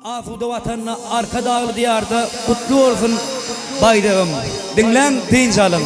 Asuda vatanına arka dağlı diyarda kutlu olsun bayrağım. Dinlen dinç alın.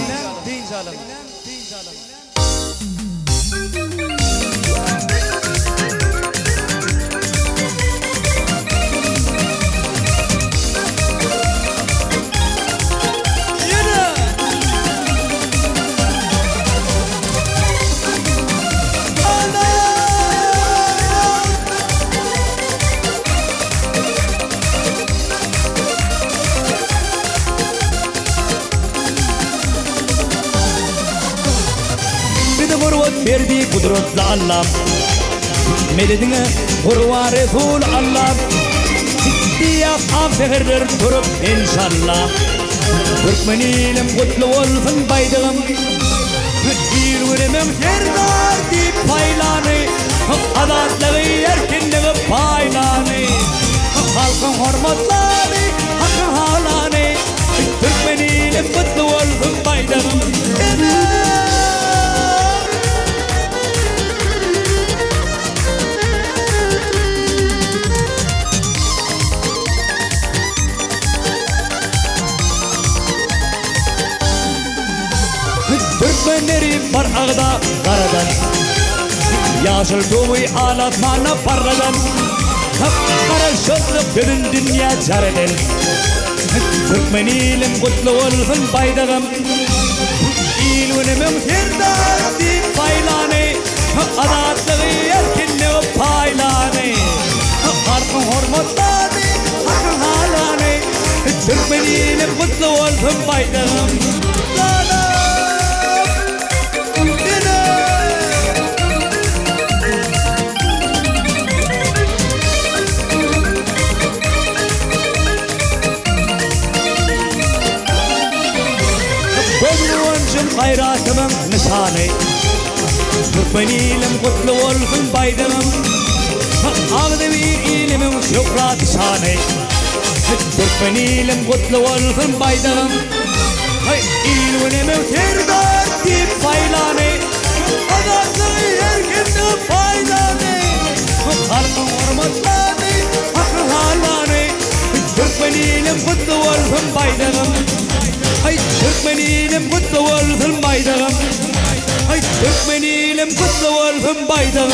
Verdi kudretli Allah Mededine hurva Resul Allah Sittiyat afehirler durup inşallah Türkmenilim kutlu olsun baydığım Bir üremem yerdar deyip paylanı Adatlığı erkinliği paylanı Halkın hormatları hakkın halanı Türkmenilim kutlu olsun baydığım Türkmenleri var ağda karadan Yaşıl doğuy ağlatmana parladan Kapkara şokluk bütün dünya çareden Türkmenilim kutlu olsun baydağım İl önümüm serdar deyip paylanı Adatlığı erkinliği paylanı Harkın hormatları hakkın halanı Türkmenilim kutlu olsun baydağım hayratımın nişanı Türkmenilim kutlu olsun baydağım Ağdı bir ilimin şükrat şanı Türkmenilim kutlu olsun baydağım İl önümün serdar deyip paylanı Adatlığı erkinliği paylanı Halkın hormatları hakkın halanı Türkmenilim kutlu olsun baydağım Türkmenilim kutlu olsun baydağım Türkmenilim kutlu olsun baydağım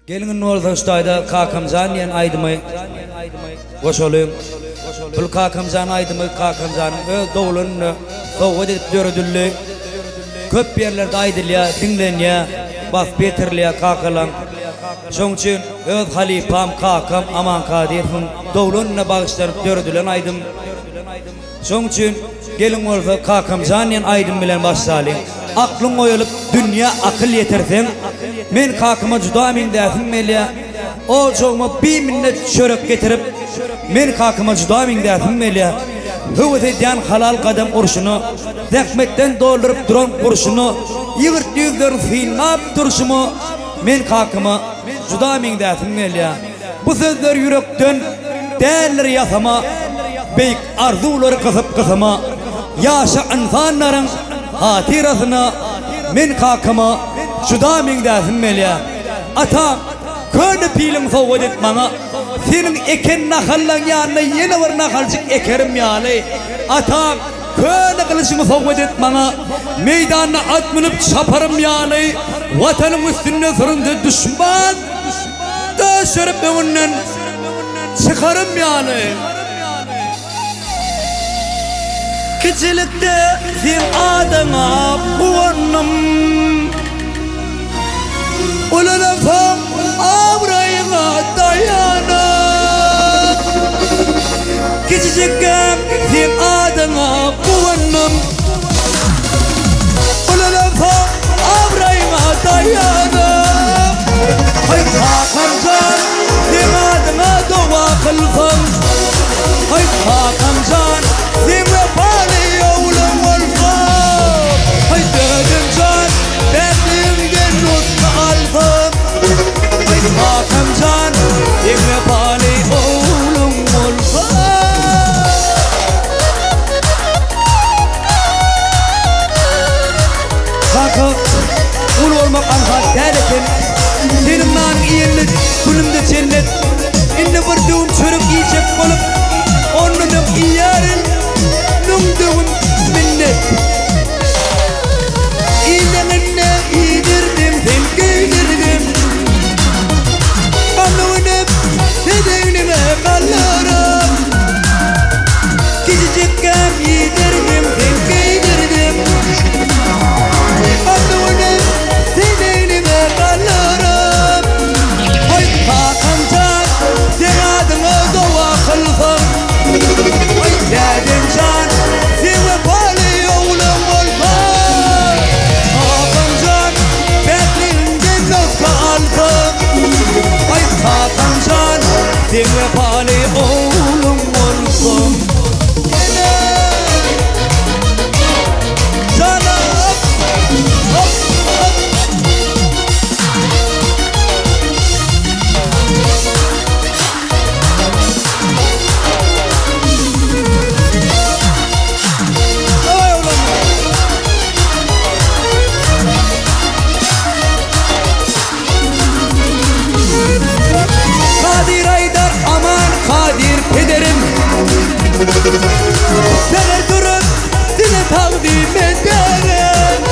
Gelinin olsa ustayda Kakamcan diyen aydımı Koşoluyum Pul Kakamcan aydımı Kakamcan'ın öz doğulununu Soğuk edip dörüdüllü Köp yerlerde aydılya, dinlenya Bas betirliya kakalan Şoň üçin öz halifam kakam aman kadirhim Doğulununa bağışlarıp dörüdülen aydım Şoň üçin gelin olsa Kakamcan diyen aydım bilen başlayalım Aklın oyulup dünya akıl yetersen Men kakıma juda min dersin melya O çoğuma bir minnet çörek getirip Men kakıma juda min dersin melya Hıvıt ediyen halal kadem urşunu Zehmetten doldurup duran kurşunu Yığırt yüzlerin filmap duruşumu Men kakıma juda min dersin melya Bu sözler yürekten değerler yasama Beyk arzuları kısıp kısama Yaşa insanların hatirasına Men kakıma juda min dersin melya Atam köni pilin soğud etmana Senin eken nahallan yanına yeni var nahalcık ekerim yali Atam köni kılıçımı soğud etmana Meydanına at minip çaparım yali Vatanın üstünde sırında düşman Döşürüp evinden çıkarım yali Küçülükte sen adına buvanım Ulan efem avrayına dayanır Küçücükken sen adına buvanım Ulan efem avrayına dayanır Hay Hakancan sen adına dua kılsın Hay Hakancan sen vefali oğlum olsun Hay Dödümcan dertliğimden nutlu alsın Hay Hakancan sen vefali oğlum olsun arka ul olmak anha derken senin nan iyilik kulümde cennet indi vurduğum çörük yiyecek olup onunum iyarin numduğum minnet İyileğine iyidirdim sen giydirdim kanlıvını sedenime kallarım Küçücükken iyidirdim sen giydirdim kanlıvını sedenime kallarım Ay kakancan sen adını doğa kılfım Ay dedim can sen vefali oğlum olfım Kakancan bekliğinden nokta alfım Ay kakancan sen vefali oğlum olfum Kadir Aydar aman Kadir pederim Sene durup size takdim ederim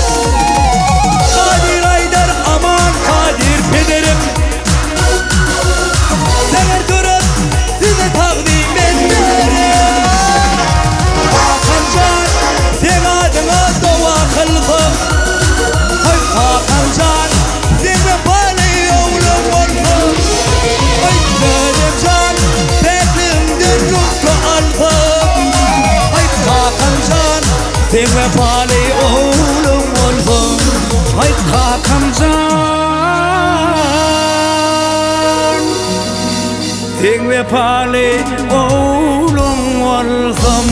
Kadir Aydar aman Kadir pederim Sene durup size takdim ederim Hakancan sen adına dua kılfım Hay Hakancan sen vefali oğlum olfum Ay Dedemcan beklimden nokta alfım Ay Hakancan sen vefali oğlum olfum Ay Hakancan sen vefali oğlum olfum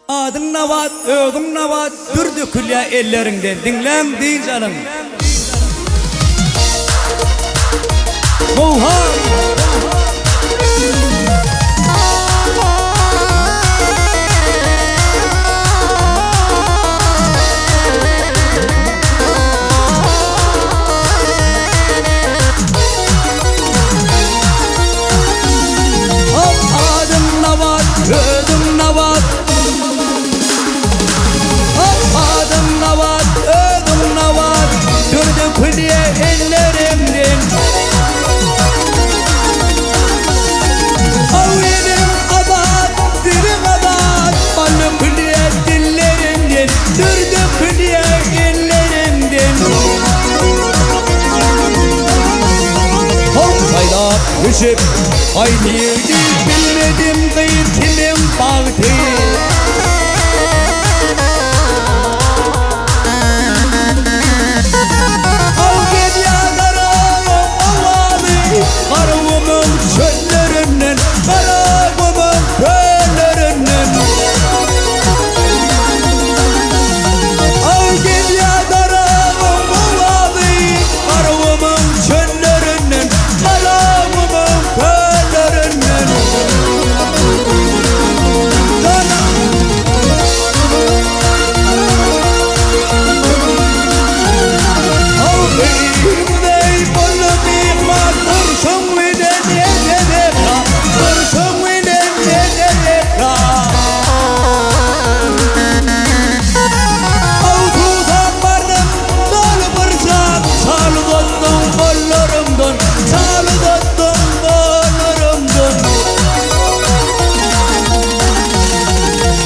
Adın navat, öğüm navat, dürdü külya ellerinden dinlen değil canım. Oha! Adın navat, öğüm navat Adım navat, ödüm navat Dürdü külliye ellerimden Avyedim abat, dilim abat Malum külliye dillerimden Dürdü külliye ellerimden Saylap düşüp Aynıydı bilmedim gıytilim baktı Karımın çöllerinden, karımın köllerinden Al gel ya karımın ovadı Karımın çöllerinden, karımın köllerinden Al benim dey bolu dikmat Kurşun viden yededekla Kurşun viden yededekla Avtudan vardım dolu bırsam Çalı tuttum kollarımdan Çalı tuttum kollarımdan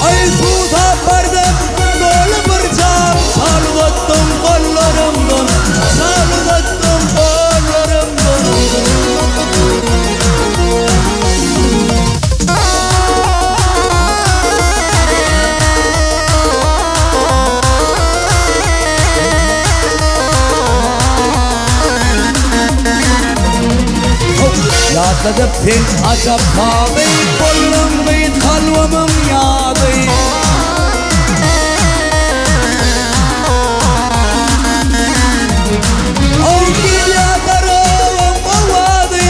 Ay tutan vardım dolu bırsam Çalı tuttum kollarımdan Çalı tuttum kollarımdan Yatladım sen acap kahve Kollum ve kalvamım yağdı Al gel ya karımım ovadı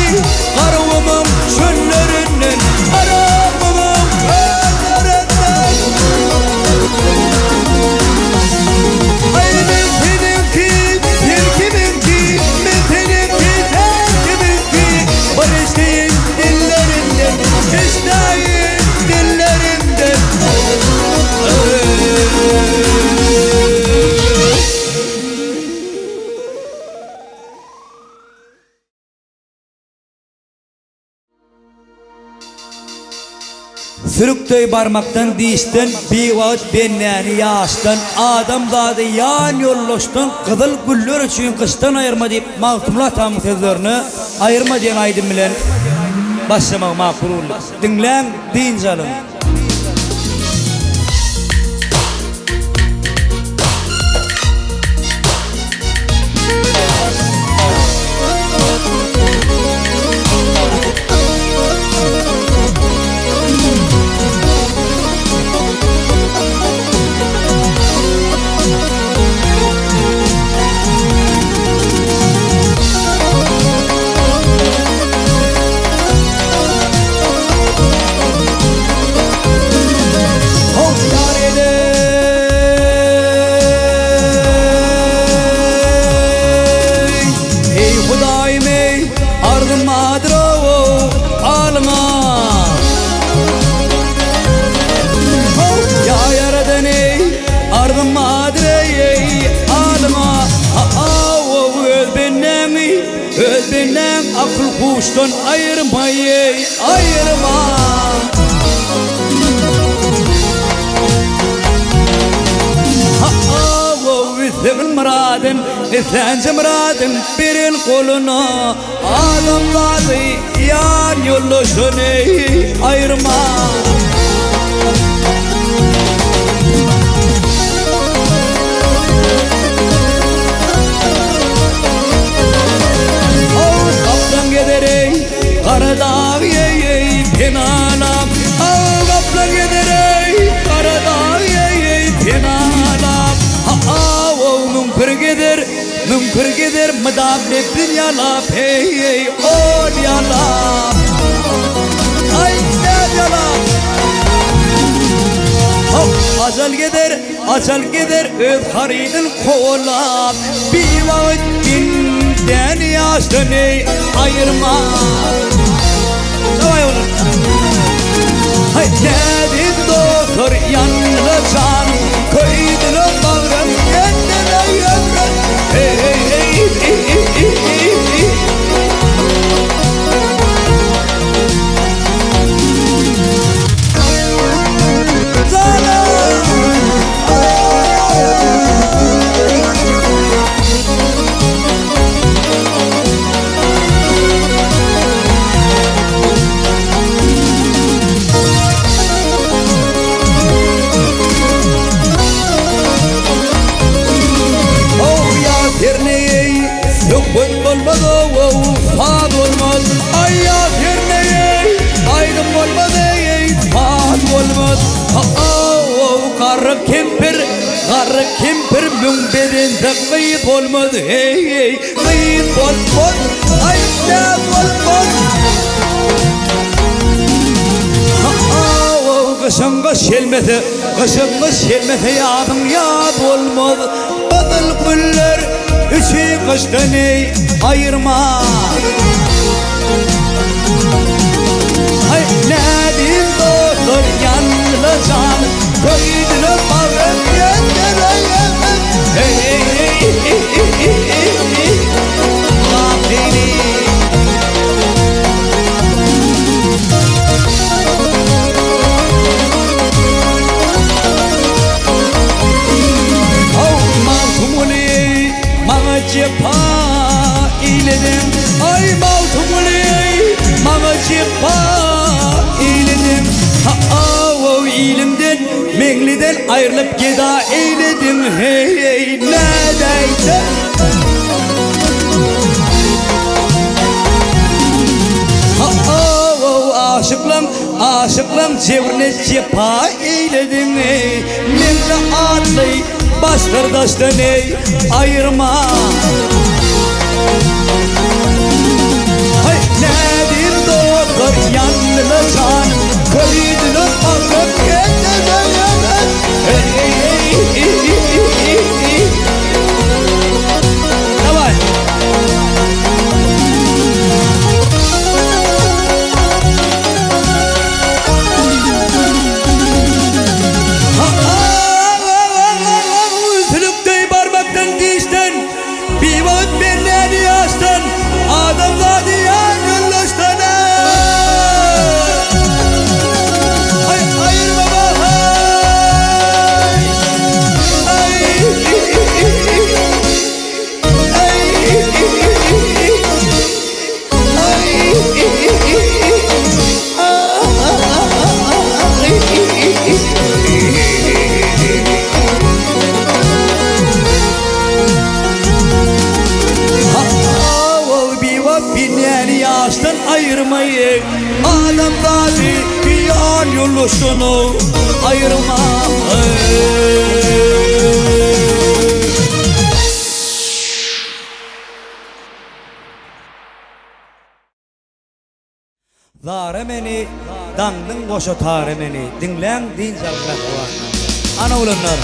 Karımın çöllerinden Karımın Sürüktöy barmaktan dişten bir vakit benlerini yaştan adam zadı yan yollaştan kızıl güller için kıştan ayırma deyip mağtumla tamı sözlerini ayırma diyen aydın bilen başlamak makul olur. Dinlen din canım. Özbenden akıl kuştan ayırmayı ayırma. Üstümün muradın, üstence muradın birin koluna adamları yan yollaşını ayırma. Karadağ yey penalam, kaplan giderey Karadağ yey penalam. Mümkür gider mıdam nepin yalap hey ol yalap. Ay ne yalap. Azal gider öz haridin kolap. Bir vakit dinden yaştını ayırma. Hay dedin doktor yanlı can koydunu bağrım kendine yömrün. Hey hey hey hey hey hey hey. Kempir mümbedin tıkmayıp olmadı hey hey kıyıp olmadı ay ne olmadı. Kışınga şelmete yadım yad olmadı. Badıl güller üçü kıştan ayırma. Ay ne din doktor yanlı can koydunu bağım yendere yemen. Hey hey hey hey hey hey hey. Mahveni Mavtumuli Mağ cepa iledim. Ay mavtumuli Mağ cepa iledim. O ilimden mengliden ayrılıp geda eyledim hey hey nedeyse. Aşıklam cevrine cepa eyledim hey. Memle adlay başlardaştan ey ayırma. Hay nedir doktor yanlı can koydunu bağım kendine yemen. Hey hey hey hey hey hey. Davay. Sülüktey barmaktan dişten bir vakit benlerini yaştan adam zadı yan yollaştan. adam gazi yan yoluşunu ayırma. Zare meni, dangdın koşu tare meni, dinlen din zalgırak var. Ana ulanlar.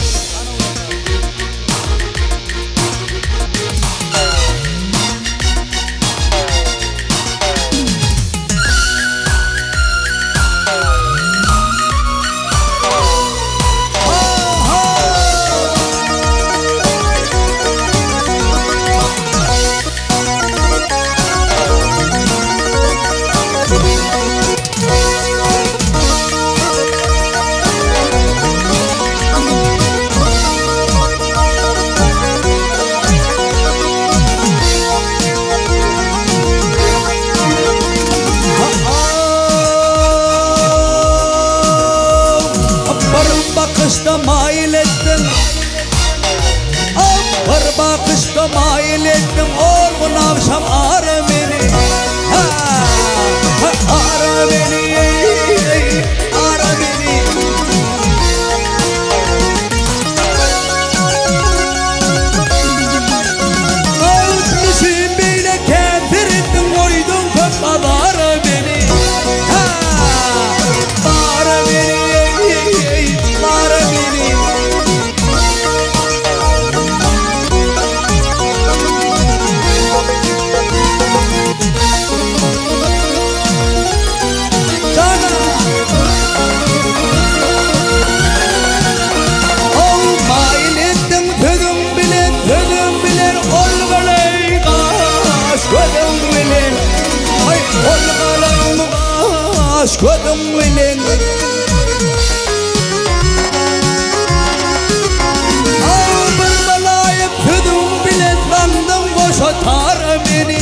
Bakışta mail ettin, bir bakışta mail ettin, oğlum akşam ara beni, ara beni, ara beni. Altmışım bile kedirdin, koydun kapılara beni, ara beni. Aşkım benim, bir balayıp tüdüm bile sandım boşa tar beni,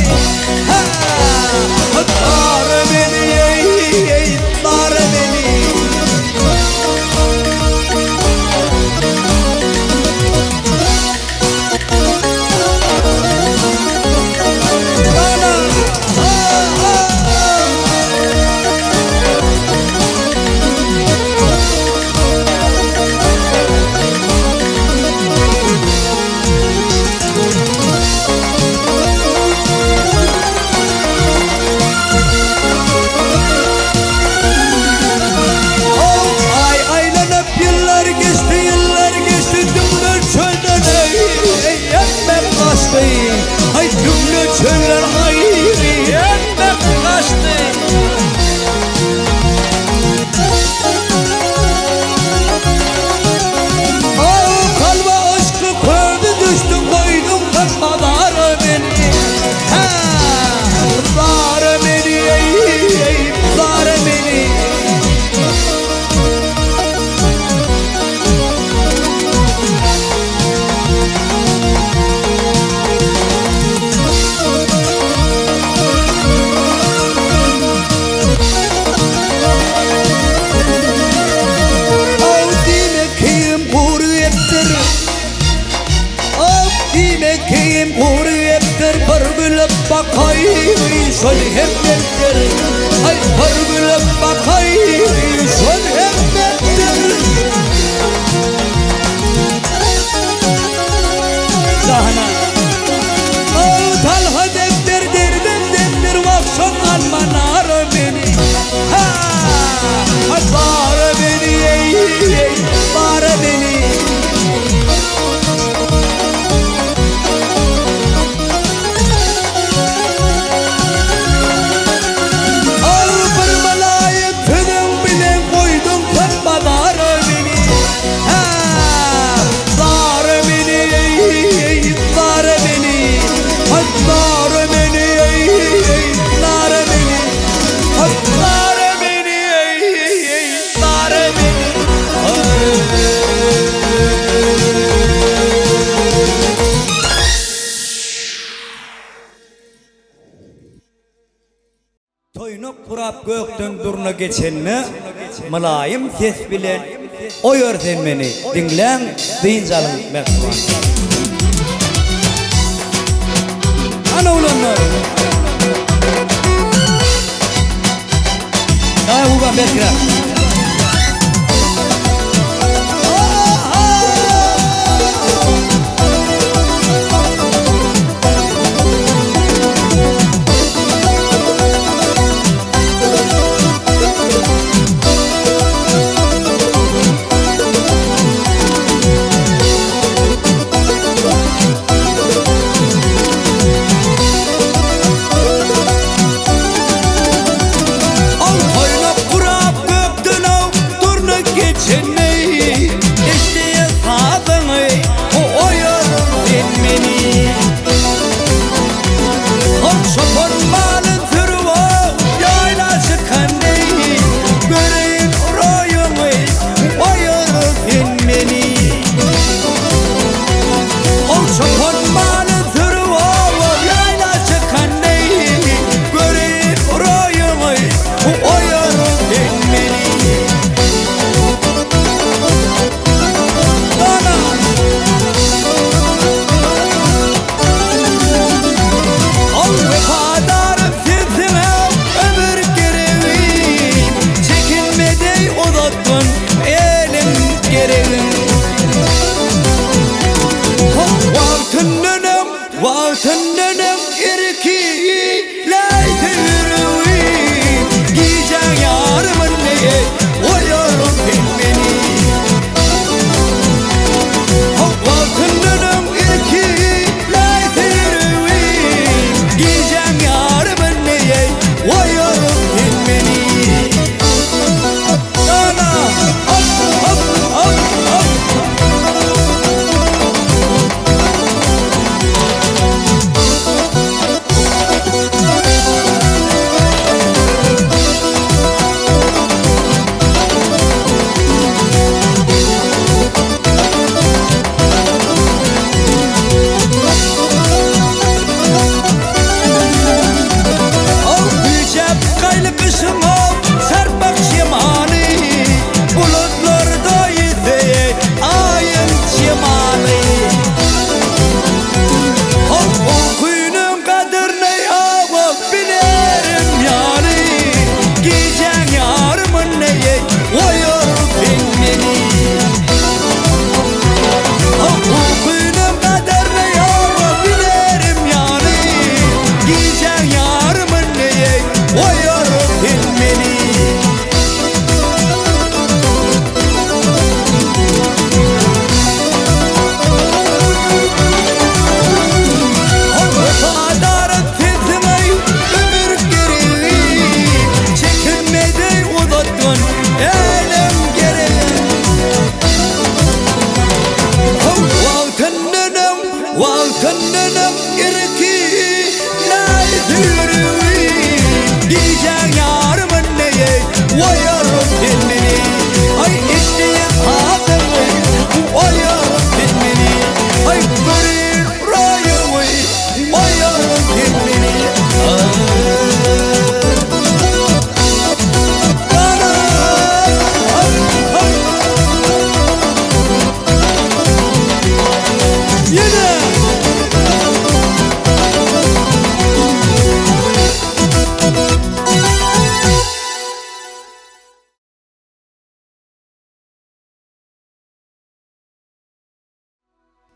tar beni, tar beni. Ay cümle çöller hayri yenmek kaçtı. Oh kalba aşkı koydu düştüm koydum kalmadar beni. Zar beni, zar beni. Kim hurriyettir bir gülüp bakay şol hemmettir. Ay bir gülüp bakay şol hemmettir. Zahana talha defter derdim defter vakşon almanar beni. Bar beni, bar beni. Toynuk kurap gökten duruna geçenme Mülayim ses bilen o yerden beni dinlen deyinzalın mektuban. Ana ulanlar Devam Berkira.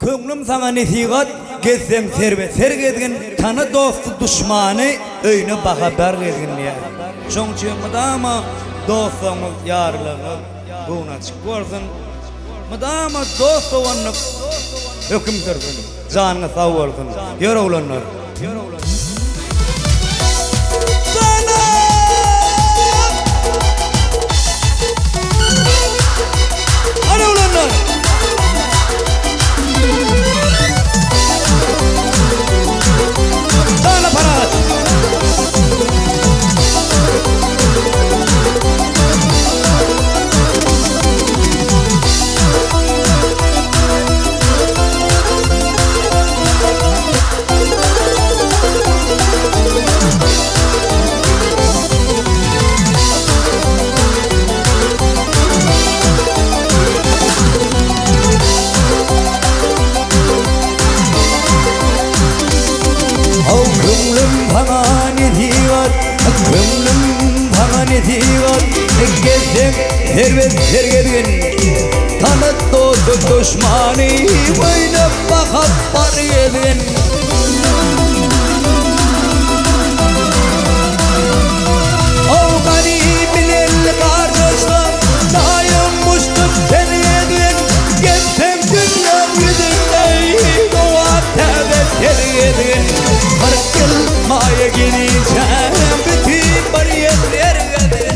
Köňlüm sana nesihat gezsem serbet sergezgin tanı dostu düşmanı öýüne bahabar gezgindiýär. Şoň üçin mydama dostumyz ýarlygy buňa çyk bolsun. Mydama dost bolanyp höküm sürgün. Janyňa sag bolsun. Ýöre ulanlar. Hadi ulanlar. Sana parat. Gezdim servet sergedin tanıt dostu düşmani oynap bakıp var yedin Avgani bilen kardeşler daim muştuk seni yedin Gezdim dünya yüzün ey doğa tevbe sergedin 40 yıl maya gideceğim bütün bariyetler yedin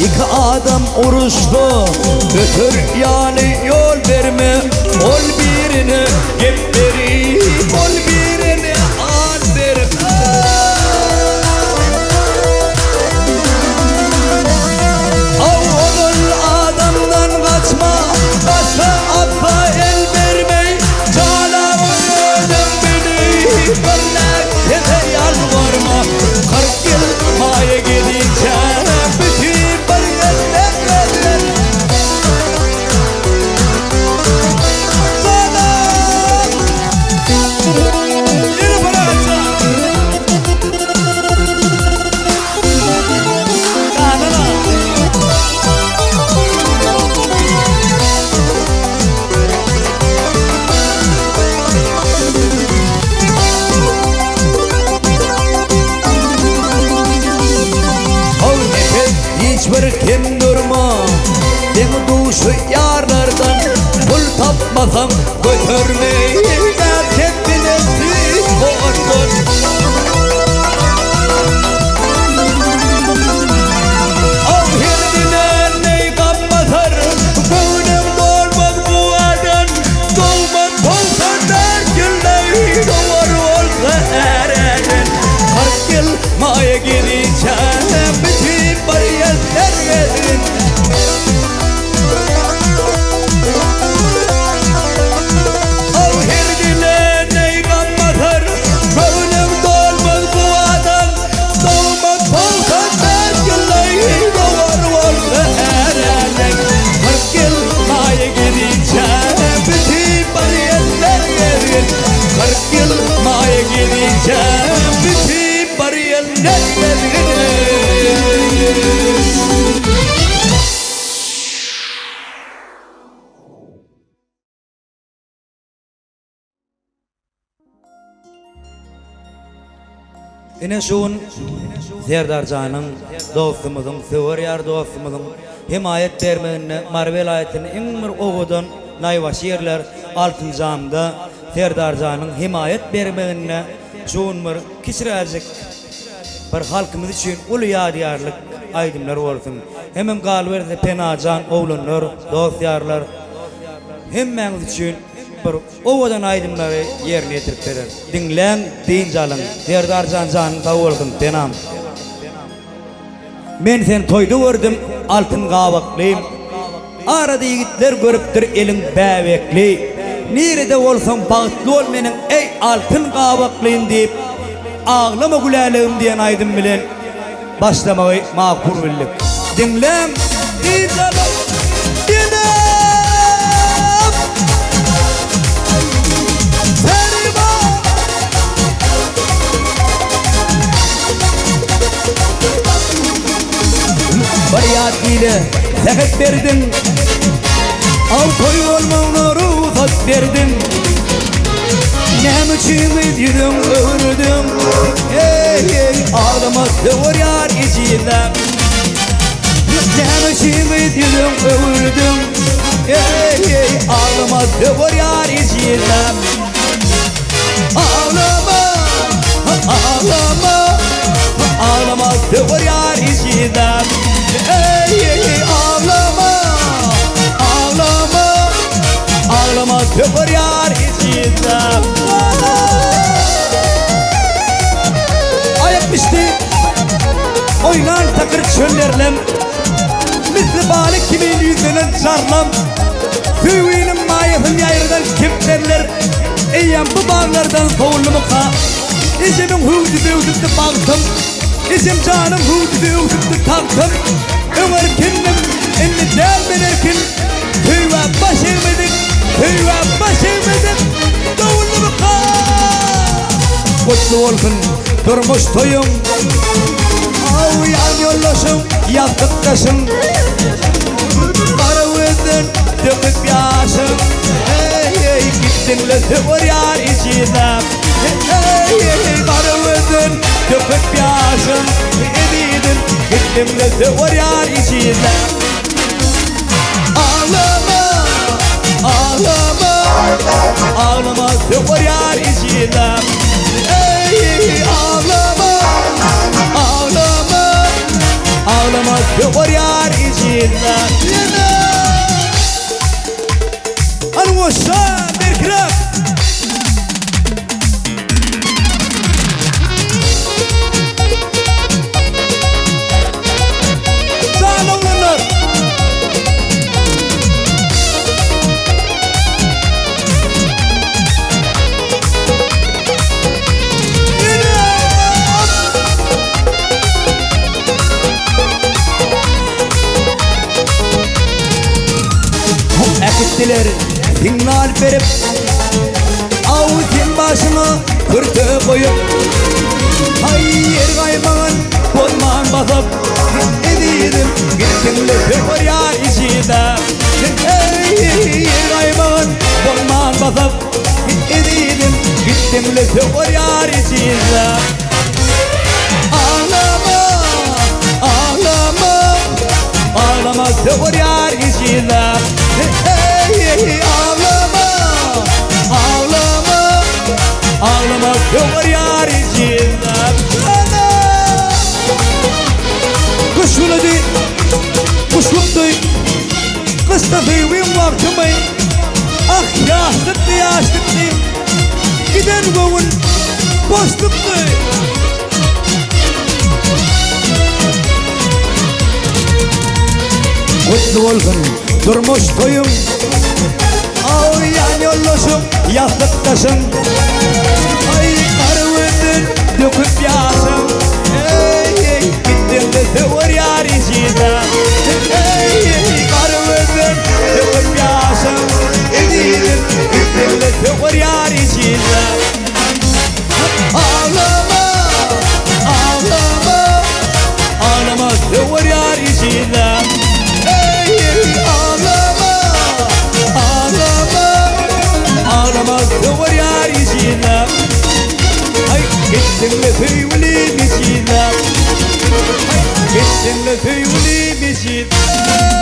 İki adam uruştu götür yani yol verme ol birini gep veri ol birini al verme Oğul adamdan kaçma başka abba el verme canavın ödüm beni börnek kete yalvarma 40 yıl maya gideceğim Hiçbir kim durma Demi duşu yarlardan Pul tapmasam götürmeyi Kendine siz boğardın Av herdine ney kapmasar Gönlüm dolmaz bu adan Dolmaz olsan der gülley Doğar olsa erenin 40 yıl maya gideceğim Bütün bariyetler yedin Av herdine ney kapmasar Gönlüm dolmaz bu adan Dolmaz olsan der gülley Doğar olsa erenin 40 yıl maya gideceğim Bütün bariyetler yedin 40 yıl maya gideceğim Bütün bariyetler yedin Ine şun Serdar Can'ın dostumuzun, sever yar dostumuzun himayet dermenine Marvel ayetini en bir oğudun nayva şiirler altın camda Serdar Can'ın himayet vermenine şun bir kişirecek bir halkımız için ulu yadiyarlık aydımlar olsun. Hemen galverse Penacan oğlunlar, dost yarlar hemmeniz için bir ovadan aydımları yerine getirip verir. Dinlen, deyince alın. Serdar Can'ın tavulgun tenam. Men sen toydu gördüm, altın qavaklıyım. Arada yigitler görüptür elin bävekli. Nerede olsam bağıtlı ol menin ey altın qavaklıyım deyip ağlama gülelim diyen aydım bilen başlamayı makul bildik. Dinlen, deyince alın. Bariyat ile sehet verdin Av koyu olmağına ruhsat verdin Nem için gidiyorum öğürdüm Ey ey ağlama sever yar içinden Nem için gidiyorum öğürdüm Ey ey ağlama sever yar içinden Ağlama, ağlama Ağlama sever yar içinden Ey ey ağlama, ağlama Ağlama sever yar içinden Ayak pişti oynan takır çöllerle Misli balık kimin yüzüne çarlam Süvinin mayasın yayırdan kiplerler Eyyem bu bağlardan soğullu muka İçimin hüvdü büvdüktü baktım İsim canım huddu huddu taktım Ömer kindim inni dermelerkin Tüyve başırmadık Tüyve başırmadık Doğullu baka Kutlu olsun durmuş toyum Av yan yollaşım Yaptık taşım Karıvızdın döküp yaşım Hey gittin lütü var yar içine Hey karıvızdın döküp yaşım Edidin gittin lütü var yar içine Ağlama Ağlama Ağlama dökür yar içine Hey ağlama Ağlama Ağlama dökür yar içine Anvoşa bir krep Sağlamlanır Ekittiler signal verip Avuzun başıma kırtı koyup Hayır kayman bolman basıp Edidim gittim lütfür yar içinde Hayır kayman bolman basıp Edidim gittim lütfür yar içinde Ağlama Ağlama Ağlama lütfür yar içinde Hey ağlama Ağlama Ağlama kıvır yar içinden Kuşuladı Kuşluktu Kısta feyvim vaktıma Ah yaşlıktı yaşlıktı Giden kovun Boşluktu Kutlu olsun durmuş toyum Av yan yollaşım yastık taşım Ay karıvızdın döküp yaşım Hey gittim de tövür yar içine Hey karıvızdın döküp yaşım Edidim gittim de tövür yar içine Ağlama Ağlama Ağlama tövür yar içine Ağlama Ağlama Ağlama tövür yar içine Ay gittin lütfüylü içine Ay gittin lütfüylü içine